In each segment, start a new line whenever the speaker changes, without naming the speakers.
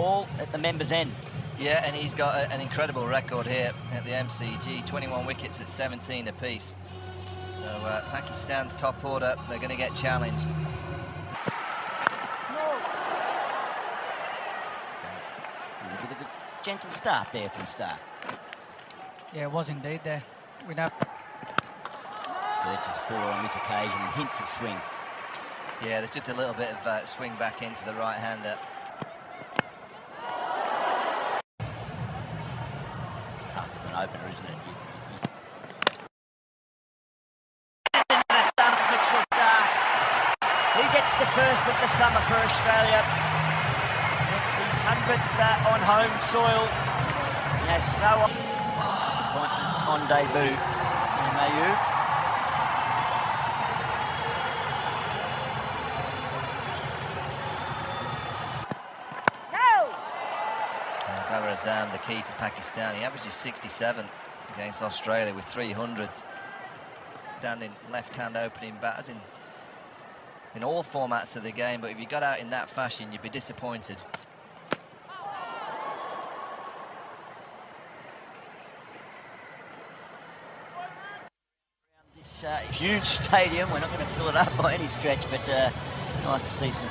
All at the members' end.
Yeah, and he's got an incredible record here at the MCG, 21 wickets at 17 apiece. So Pakistan's top order, they're going to get challenged.
A bit of a gentle start there from Stark.
Yeah, it was indeed there. We know.
Searches for on this occasion and hints of swing.
Yeah, there's just a little bit of swing back into the right-hander.
It's tough as an opener, isn't it? He gets the first of the summer for Australia. It's his 100th on home soil. He has so disappointment on debut. Mayu.
Azam, the key for Pakistan. He averages 67 against Australia with 300s. Standing left-hand opening batters in all formats of the game, but if you got out in that fashion, you'd be disappointed.
This huge stadium, we're not going to fill it up by any stretch, but nice to see some.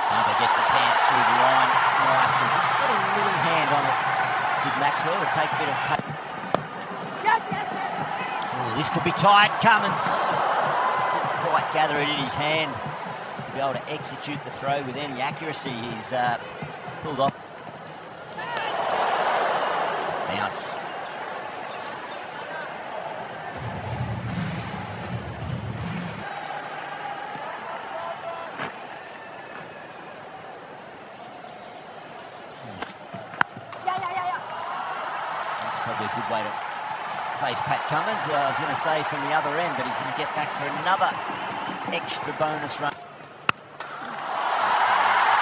Barber gets his hands through the line nicely. Just got a little hand on it. Did Maxwell to take a bit of pain. Oh, this could be tight. Cummins just didn't quite gather it in his hand to be able to execute the throw with any accuracy. He's pulled off. Bounce. Probably a good way to face Pat Cummins. I was going to say from the other end, but he's going to get back for another extra bonus run.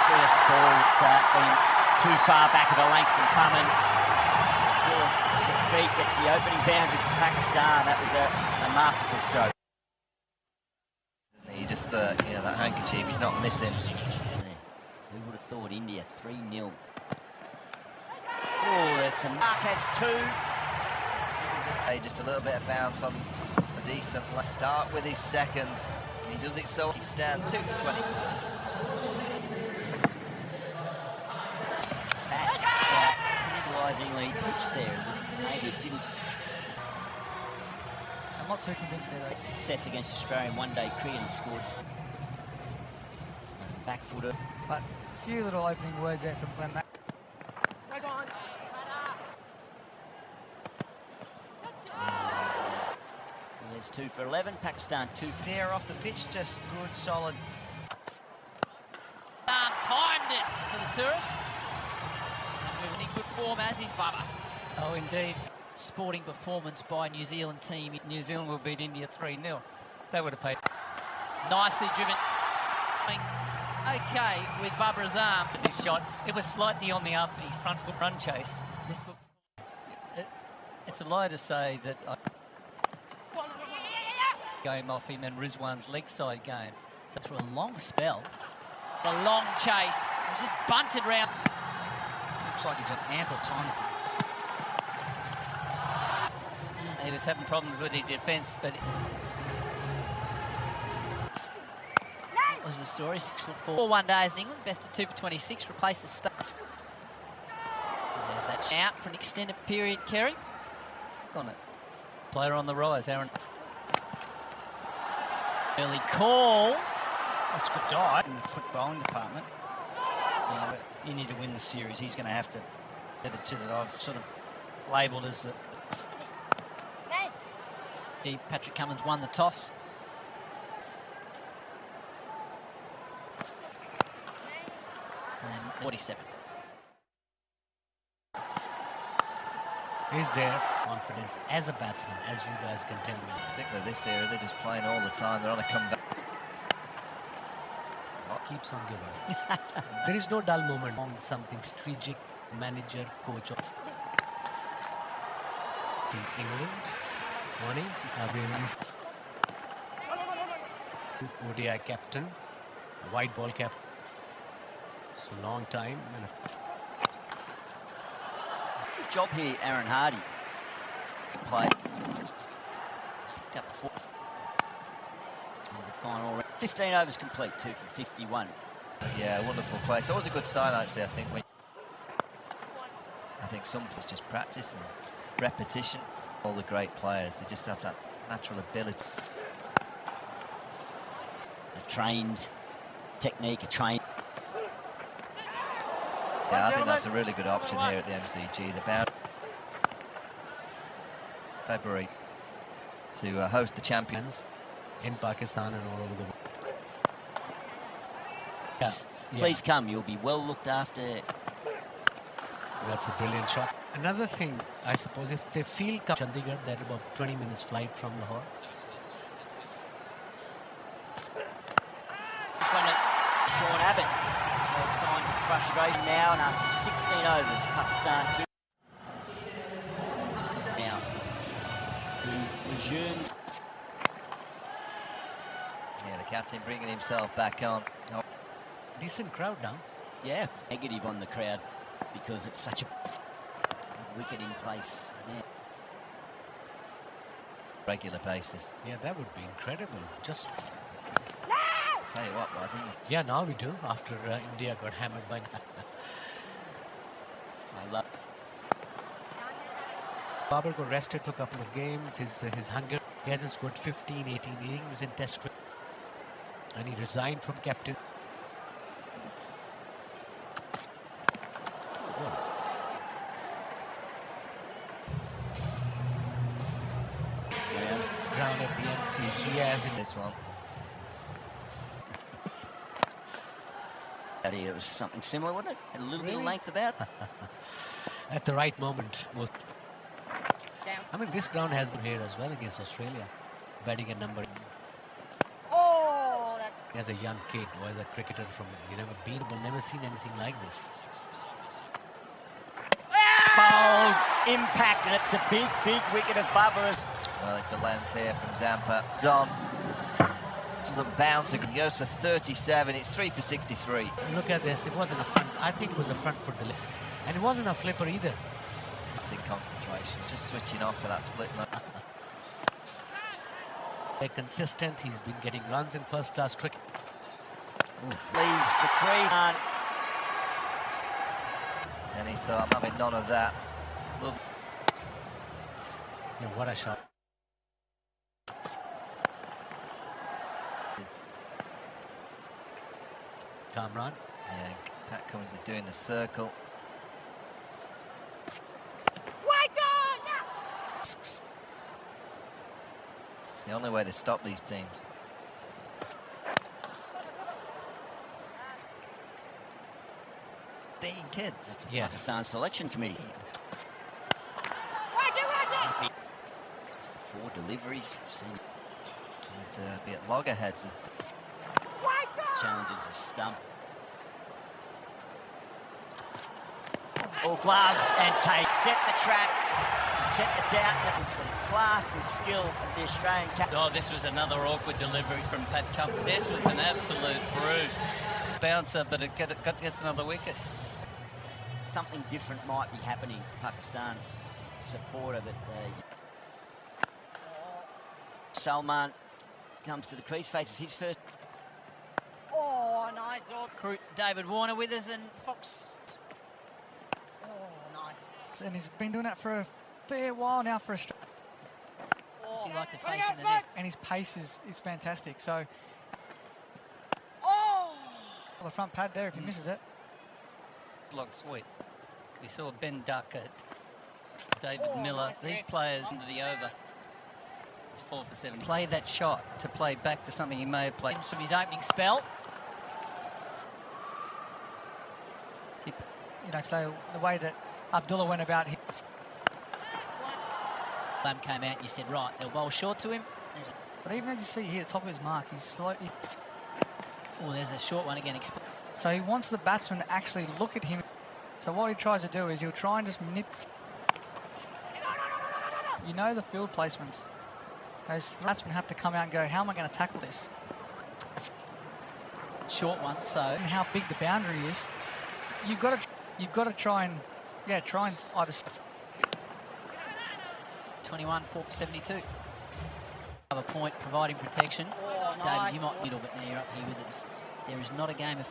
First ball, it's been too far back of a length from Cummins. Shafiq gets the opening boundary for Pakistan. That was a masterful stroke.
He just, you know, that handkerchief, he's not missing.
Who would have thought India 3-0? Oh, there's some. Mark has two.
Just a little bit of bounce on a decent start with his second. He does it so he stands 2 for 20.
That just tantalisingly pitched there, as if maybe it didn't.
I'm not too convinced there, though.
Success against Australian one-day cricket, he scored. Back footer.
But a few little opening words there from Glenn Mack.
There's 2 for 11. Pakistan 2 for
there off the pitch, just good, solid.
Timed it for the tourists. And moving in good form as is Bubba.
Oh, indeed.
Sporting performance by New Zealand team.
New Zealand will beat India 3-0. They would have paid.
Nicely driven. Okay, with Babar Azam.
This shot, it was slightly on the up, his front foot run chase. This looks. It's a lie to say that. Game off him and Rizwan's leg side game.
So through a long spell, a long chase. It was just bunted round.
Looks like he's got ample time. He was having problems with his defence, but.
What was the story? 6'4". 1 days in England, best of 2 for 26, replaces Stuck. There's that out for an extended period, Kerry.
On it. Player on the rise, Aaron.
Early call.
That's good dive in the quick bowling department. Yeah, but you need to win the series. He's going to have to. They're the two that I've sort of labelled as the.
Patrick Cummins won the toss. And 47.
Is there confidence as a batsman, as you guys can tell me?
Particularly this era, they're just playing all the time. They're on a comeback.
Keeps on giving. There is no dull moment on something strategic, manager, coach. In England, morning, ODI captain, white ball captain.
It's a long time.
Good job here, Aaron Hardy. Played. Picked up 4. The final 15 overs complete, 2 for 51.
Yeah, wonderful play. It's always a good sign, actually, I think. I think some players just practice and repetition. All the great players, they just have that natural ability.
A trained technique, a trained...
Yeah, I think that's a really good option here at the MCG. The bound February to host the champions
in Pakistan and all over the world.
Please come, you'll be well looked after.
That's a brilliant shot. Another thing, I suppose, if they feel Chandigarh, they're about 20 minutes flight from Lahore.
On it, Sean Abbott. No sign of frustration now, and after 16 overs, Pakistan 2. Now, resumed.
Yeah, the captain bringing himself back on. Oh.
Decent crowd now.
Yeah, negative on the crowd because it's such a wicket in place. Yeah.
Regular basis.
Yeah, that would be incredible. Just...
I'll tell you what, I think...
Yeah, now we do, after India got hammered by...
I love...
Babar got rested for a couple of games. His hunger... He hasn't scored 15, 18 innings in Test cricket. And he resigned from captain. Ground at the MCG as in
this one.
It was something similar, wasn't it? Had a little bit of length about.
At the right moment. I mean, this ground has been here as well against Australia. Batting at number...
Oh, that's...
As a young kid or as a cricketer from... You never seen anything like this.
Bold impact, and it's the big wicket of Babar.
Well, it's the length here from Zampa. It's on. Doesn't bounce. He goes for 37. It's 3 for 63.
Look at this. It wasn't a front. I think it was a front foot delivery. And it wasn't a flipper either.
It's in concentration. Just switching off for that split.
They're consistent. He's been getting runs in first-class cricket.
Leaves the crease.
And he thought, I'm having none of that. Look.
Yeah, what a shot. Kamran.
Yeah, Pat Cummins is doing the circle. It's the only way to stop these teams. Kids.
Yes.
Pakistan selection committee. Just the 4 deliveries.
And be at loggerheads.
Challenges the stump. All glove and Tay set the trap. Set the doubt. That was the class and skill of the Australian captain.
Oh, this was another awkward delivery from Pat Cummins. This was an absolute brute. Bouncer, but it gets another wicket.
Something different might be happening. Pakistan supporter, but Salman comes to the crease, faces his first.
Oh, nice. David Warner with us and Fox. Oh, nice.
And he's been doing that for a fair while now for Australia.
What's he like to face in the net?
And his pace is fantastic. So, the front pad there if he misses it.
Log sweep. We saw Ben Duckett, David Miller, these players into the over. 4 for 7. Play that shot to play back to something he may have played.
From his opening spell.
You know, so the way that Abdullah went about him.
Lam came out and you said, right, they'll bowl short to him.
But even as you see here, top of his mark, he's slightly...
Oh, there's a short one again.
So he wants the batsman to actually look at him. So what he tries to do is he'll try and just You know the field placements. Those batsmen have to come out and go, how am I going to tackle this?
Short one, so...
And how big the boundary is. you've got to try and either
21, 4 for 72. Have a point, providing protection. David, you might middle, but now you're up here with us. There is not a game of...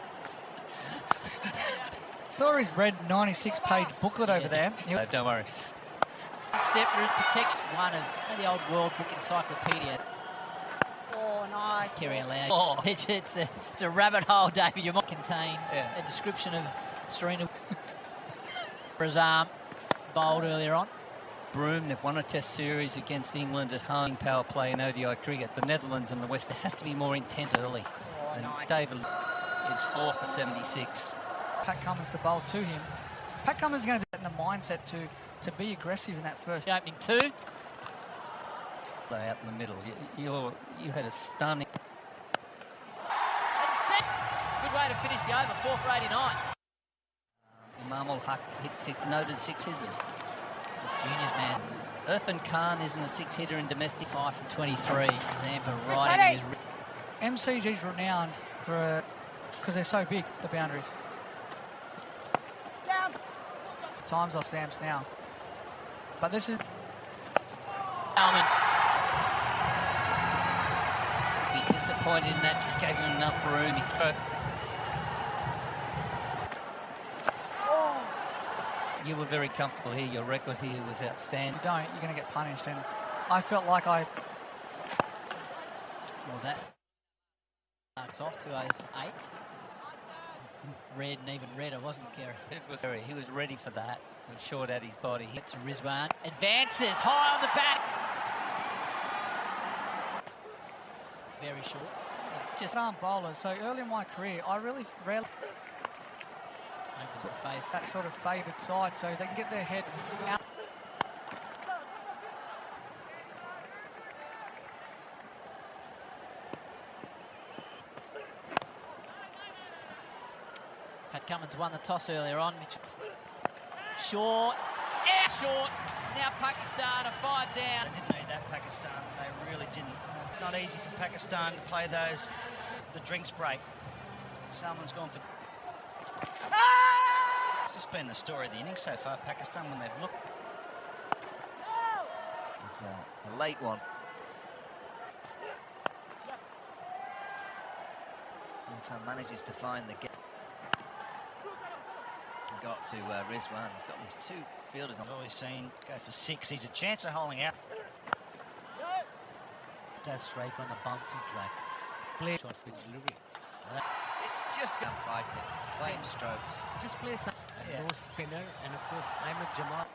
Laurie's read 96-page booklet over there.
Don't worry.
Step, there is protection. One of the old World Book Encyclopedia.
Oh, nice.
Carry aloud.
Oh.
It's a rabbit hole, David. You might contain a description of Serena for his arm bowled earlier on.
Broome, they've won a test series against England at home. Power play in ODI cricket. The Netherlands and the West, there has to be more intent early. And
nice.
David is 4 for 76.
Pat Cummins to bowl to him. Pat Cummins is going to do that in the mindset to be aggressive in that first.
The opening 2.
Play out in the middle. You had a stunning...
And set. Good way to finish the over, 4 for 89.
Imam ul Haq hit 6, noted 6 scissors.
It's juniors, man.
Irfan Khan isn't a 6-hitter in domestic.
5 from 23. Zampa right into his...
MCG's renowned for because they're so big, the boundaries.
Down.
Time's off Sam's now. But this is...
Almond.
Be disappointed in that, just gave him enough room. You were very comfortable here. Your record here was outstanding.
If you don't, you're going to get punished. And I felt like
Well, that marks off to 8. Red and even redder, wasn't it, Kerry?
It was he was ready for that. He was short at his body.
Hit to Rizwan. Advances high on the bat. Very short. Yeah,
just arm bowlers. So early in my career, I really rarely
opens the face.
that sort of favoured side, so they can get their head out.
Pat Cummins won the toss earlier on. Short. Short. Now Pakistan are 5 down.
They didn't need that, Pakistan. They really didn't. It's not easy for Pakistan to play the drinks break. Salman's gone for... It's just been the story of the innings so far, Pakistan, when they've looked.
It's a late one. Irfan manages to find the gap. Got to Rizwan. They've got these 2 fielders on.
I've always seen go for 6. He's a chance of holding out.
That strike on a bouncy track. Play shot with delivery.
It's just gun fighting. Same strokes.
Just play some no spinner, and of course Ahmed Jamal.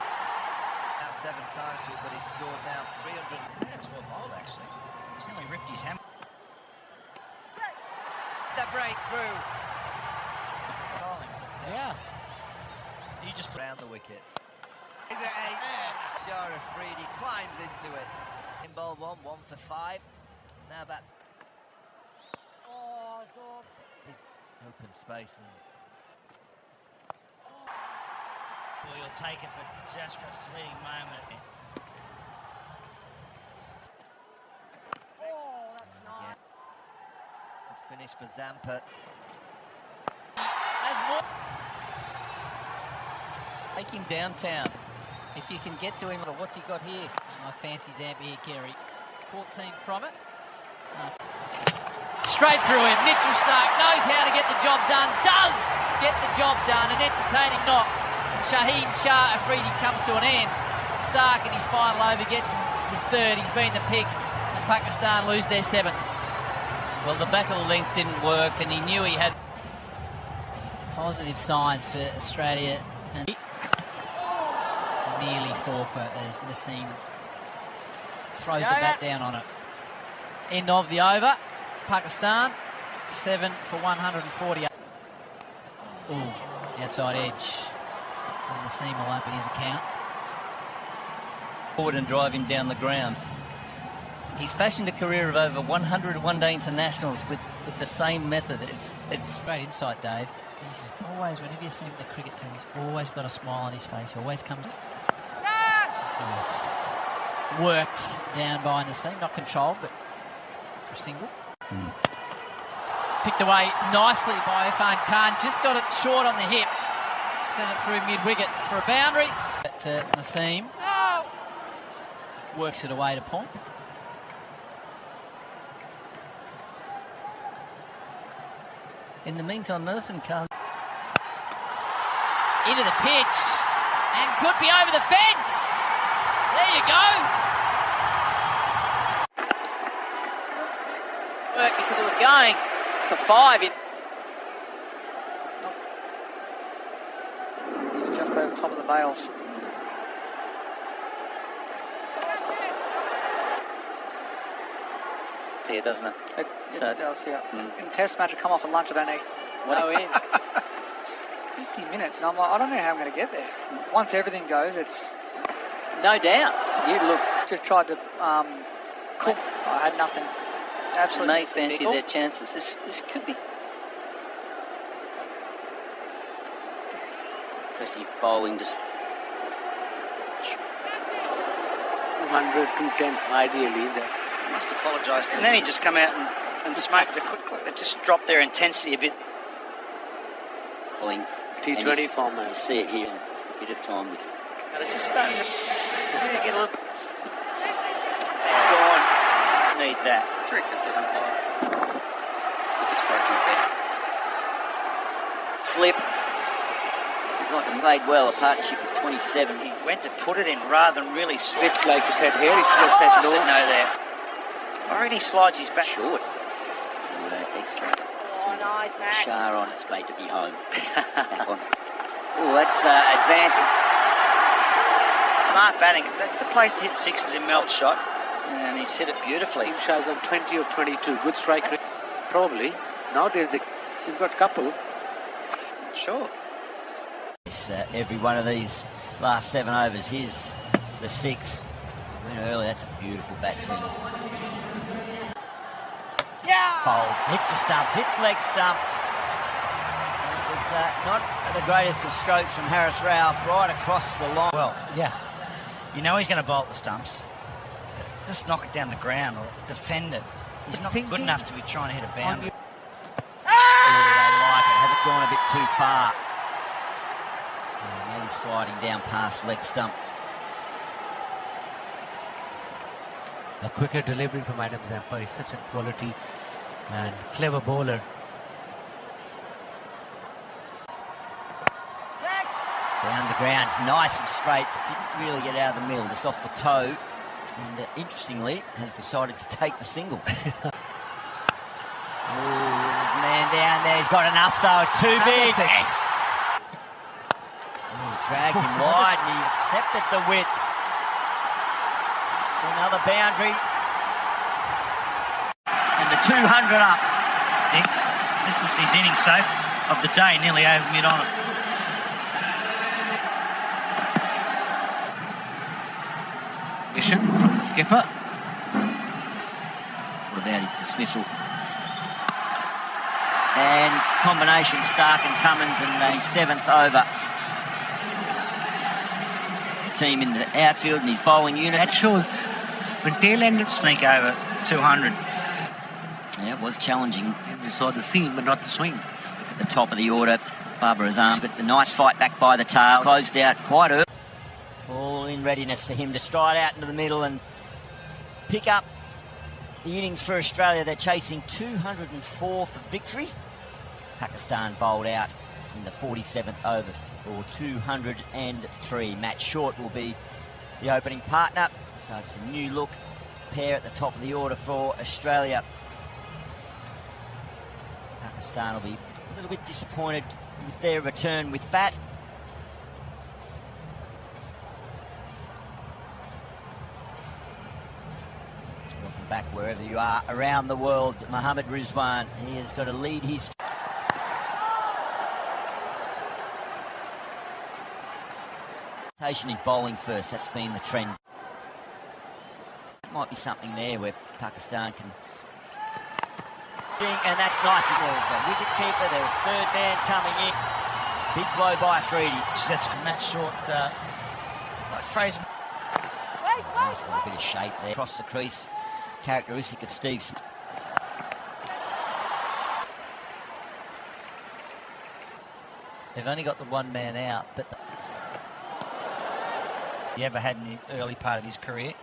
Now 7 times to it, but he's scored now 300.
That's well bowled, actually. He's nearly ripped his hammer.
The breakthrough.
Yeah.
You just around the wicket. He's at 8. Shah Afridi climbs into it. In bowl 1, 1 for 5. Now back. Big open space and.
Well, you'll take it, but just for a fleeting moment.
Yeah. Good finish for Zampa.
As more.
Take him downtown. If you can get to him, what's he got here?
I fancy Zampa here, Kerry. 14 from it. Straight through him. Mitchell Stark knows how to get the job done. Does get the job done. An entertaining knock. Shaheen Shah Afridi comes to an end. Stark in his final over gets his 3rd. He's been the pick. And Pakistan lose their 7th.
Well, the back of the length didn't work, and he knew he had...
Positive signs for Australia. And nearly 4 for as Nassim throws the bat down on it. End of the over. Pakistan 7 for 148. Ooh, outside edge. And Nassim will open his account.
Forward and drive him down the ground. He's fashioned a career of over 100 one-day internationals with the same method. It's
great insight, Dave. He's always, whenever you see him in the cricket team, he's always got a smile on his face. He always comes... Worked down by Nassim, not controlled, but for a single. Picked away nicely by Irfan Khan. Just got it short on the hip. Sent it through mid-wicket for a boundary. But Naseem works it away to Pong.
In the meantime, Murphy can't.
Into the pitch. And could be over the fence. There you go. Work because it was going for 5.
He's just over top of the bails.
See it, doesn't it?
It does, yeah. In Test match, I come off at lunch, I don't eat.
What are we in?
50 minutes, and I'm like, I don't know how I'm going to get there. Once everything goes, it's...
No doubt.
You look, just tried to cook. I had nothing. Absolutely.
May fancy their chances. This could be impressive bowling. Just
200, 210 ideally. That
must apologise. And then he just come out and smoked it quickly. They just dropped their intensity a bit.
bowling.
T20 format.
You see it here in a bit of time with.
But it's just starting to get a little. It's gone. Need that.
Trick if they don't bowl. Wicket's broken best. Slip. Like it made well, a partnership with 27.
He went to put it in rather than really slip.
slipped, like you said here. He should have said no.
No there. I reckon he slides his back
Short. Extra.
Oh, nice, Max.
Shah on, it's great to be home. Oh, that's advancing.
Smart batting, because that's the place to hit sixes in Melt's shot. And he's hit it beautifully.
Team Shah's on 20 of 22. Good strike rate. Probably. Nowadays, he's got couple.
Sure.
Every one of these last 7 overs, here's the 6. Went early, that's a beautiful bat swing. Bold, hits the stump, hits leg stump. It was not the greatest of strokes from Harris Ralph right across the line.
Well,
Yeah.
you know he's going to bowl at the stumps. Just knock it down the ground or defend it. He's not good enough to be trying to hit a boundary.
Oh, they like it. Has it gone a bit too far? Maybe sliding down past leg stump.
A quicker delivery from Adam Zampa. He's such a quality and clever bowler.
Down the ground, nice and straight. Didn't really get out of the middle, just off the toe. And interestingly, has decided to take the single. Man down there, he's got enough though. It's too big. Yes. Dragged him wide and he accepted the width. Another boundary.
And the 200 up. Dick, this is his innings so of the day, nearly over mid-on.
Mission from the skipper.
What about his dismissal? And combination Stark and Cummins in the 7th over. Team in the outfield and his bowling unit.
That shows when tail end
Sneak over 200.
Yeah, it was challenging
we saw the seam but not the swing.
at the top of the order. Barbara Azam, but the nice fight back by the tail. Closed out quite early.
All in readiness for him to stride out into the middle and pick up the innings for Australia. They're chasing 204 for victory. Pakistan bowled out in the 47th over for 203. Matt Short will be the opening partner. So it's a new look pair at the top of the order for Australia. Pakistan will be a little bit disappointed with their return with bat. Welcome back wherever you are around the world. Mohammad Rizwan, he has got to lead his... He's bowling first, that's been the trend. Might be something there where Pakistan can... And that's nice. There was a wicket keeper, there was third man coming in. Big blow by Freedy.
That's Matt Short. Like Fraser.
Nice little bit of shape there. Across the crease, characteristic of Steve Smith.
They've only got the one man out, but
he ever had in the early part of his career.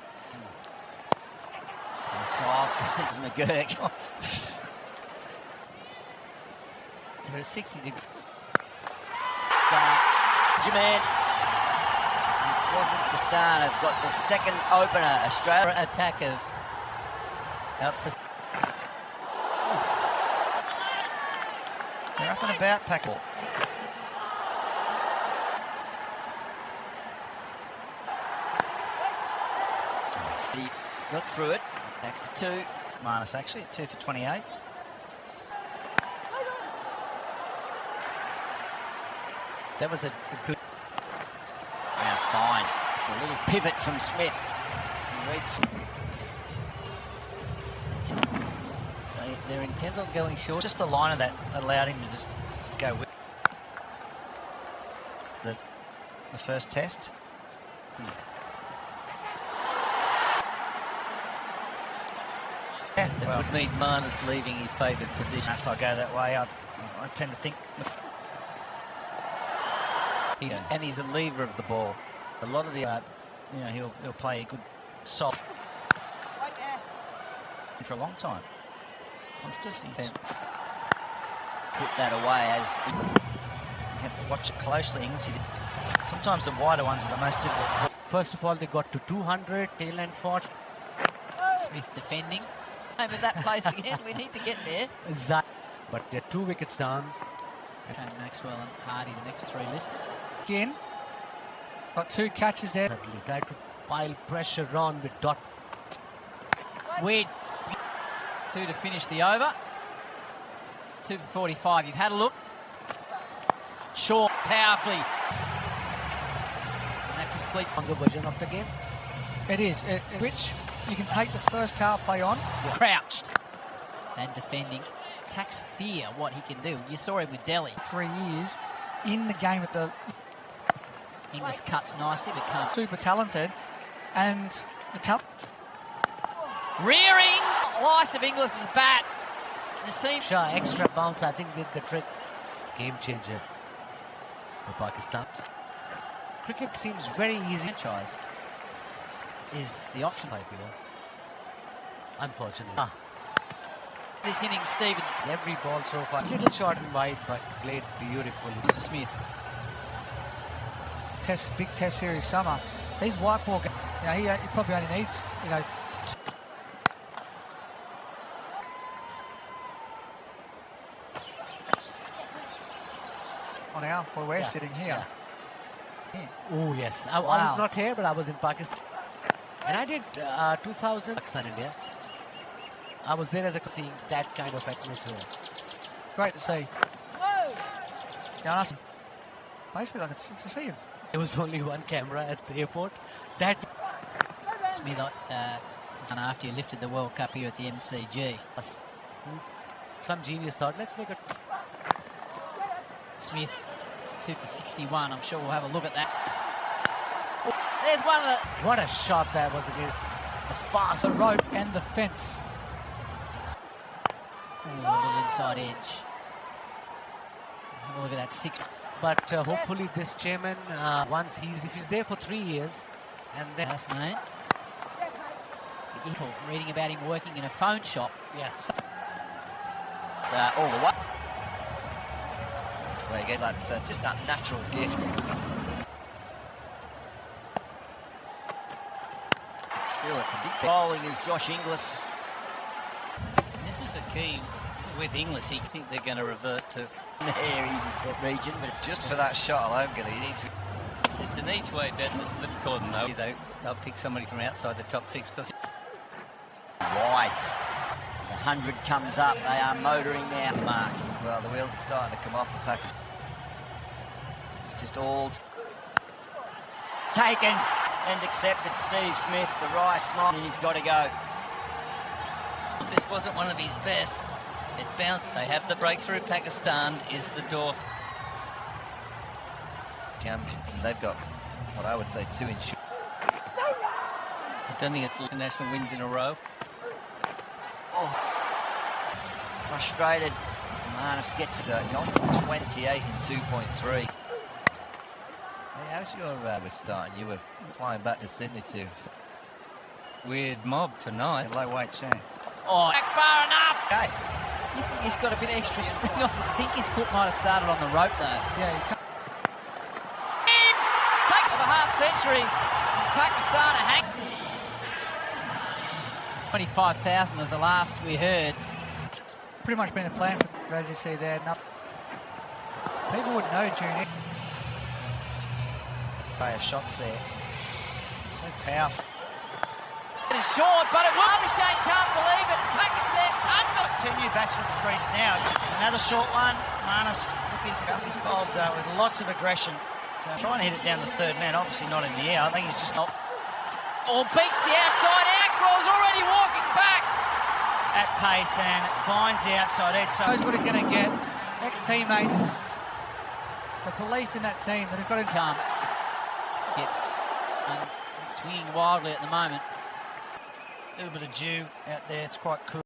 Soft. It's McGurk.
they're at 60 degrees.
Jaman. It wasn't Pakistan. Has got the second opener. Australia
Attack of out for.
They're up and about, Packer.
He got through it. Back for two.
Minus actually, 2 for 28.
That was a good.
Now fine. A little pivot from Smith.
They're intent on going short.
Just the line of that allowed him to just go with the first test. Yeah,
It
well,
would mean Marnus leaving his favoured position.
if I go that way, I tend to think.
And he's a lever of the ball. A lot of the
You know, he'll play a good soft for a long time. Consistency.
Put that away as
You have to watch it closely. Sometimes the wider ones are the most difficult.
First of all, they got to 200, tail end fought.
Smith defending. Aim at that place again. We need to get there.
But they're 2 wickets down.
Shane Maxwell and Hardy, the next three listed.
Again, got 2 catches there.
Suddenly tried to pile pressure on with Dot.
Weird. 2 to finish the over. 2 for 45. You've had a look. Short, powerfully. And that completes.
Longer version of the game.
It is. Which you can take the first power play on.
Crouched and defending. Attacks fear what he can do. You saw him with Delhi.
3 years in the game at the
Inglis cuts nicely, but can't.
super talented, and the
Rearing! Slice of Inglis's bat. You see
Shah, extra bounce, I think, did the trick. Game changer for Pakistan. Cricket seems very easy.
franchise is the auction pipe here.
Unfortunately.
This innings, Stevens.
Every ball so far. Little short and wide, but played beautifully.
To Smith.
big test series summer. These white ball, he probably only needs, on our where we're sitting here.
Yeah. Oh yes, I was not here, but I was in Pakistan, and I did 2000 Pakistan India. I was there as a seeing that kind of atmosphere.
Great to see. Yeah, basically, like it's to see him.
There was only one camera at the airport. That
Smith, and after you lifted the World Cup here at the MCG.
Some genius thought, let's make it.
Smith, 2 for 61. I'm sure we'll have a look at that. Oh, there's one of the...
What a shot that was against the fast
The rope and the fence.
Ooh, a little inside edge. Have a look at that 6.
But hopefully this chairman, if he's there for 3 years, and then
Last name. People reading about him working in a phone shop.
yeah,
all the way.
Well, you get that, just that natural gift.
Still, it's a big bowling is Josh Inglis.
This is the key with Inglis. He think they're going to revert to.
That region, but
Just for that shot alone, Gilly, he needs to...
It's an each way bet in the slip cordon though. They'll pick somebody from outside the top 6 because.
White. The 100 comes up. They are motoring now, Mark.
Well, the wheels are starting to come off the package. It's just all...
Taken and accepted. Steve Smith, the right smile, and he's got to go.
This wasn't one of his best. It bounced. They have the breakthrough. Pakistan is the door.
champions, and they've got what I would say 2 inch.
I don't think it's international wins in a row.
Oh. Frustrated. Manus gets it.
Gone for 28 in 2.3. Hey, how's your start? You were flying back to Sydney too.
Weird mob tonight.
Low weight, yeah.
Oh, back far enough.
Okay.
You think he's got a bit of extra spring on? I think his foot might have started on the rope though.
Yeah, he can't.
Take of a half century. Pakistan are hacked. 25,000 was the last we heard.
Pretty much been a plan for, as you see there. People wouldn't know, Junior.
Shots there. So powerful.
It is short, but it will. Shane can't believe it. Pakistan under.
Two new batsmen at the crease now. Another short one. Manus looking to go. He's bowled with lots of aggression. So trying to hit it down the third man. Obviously not in the air. I think he's just
beats the outside. Maxwell's already walking back
at pace and finds the outside edge. So
Knows what he's going to get. Ex-teammates. The belief in that team that has got to
come. Gets swinging wildly at the moment.
a little bit of dew out there. It's quite cool.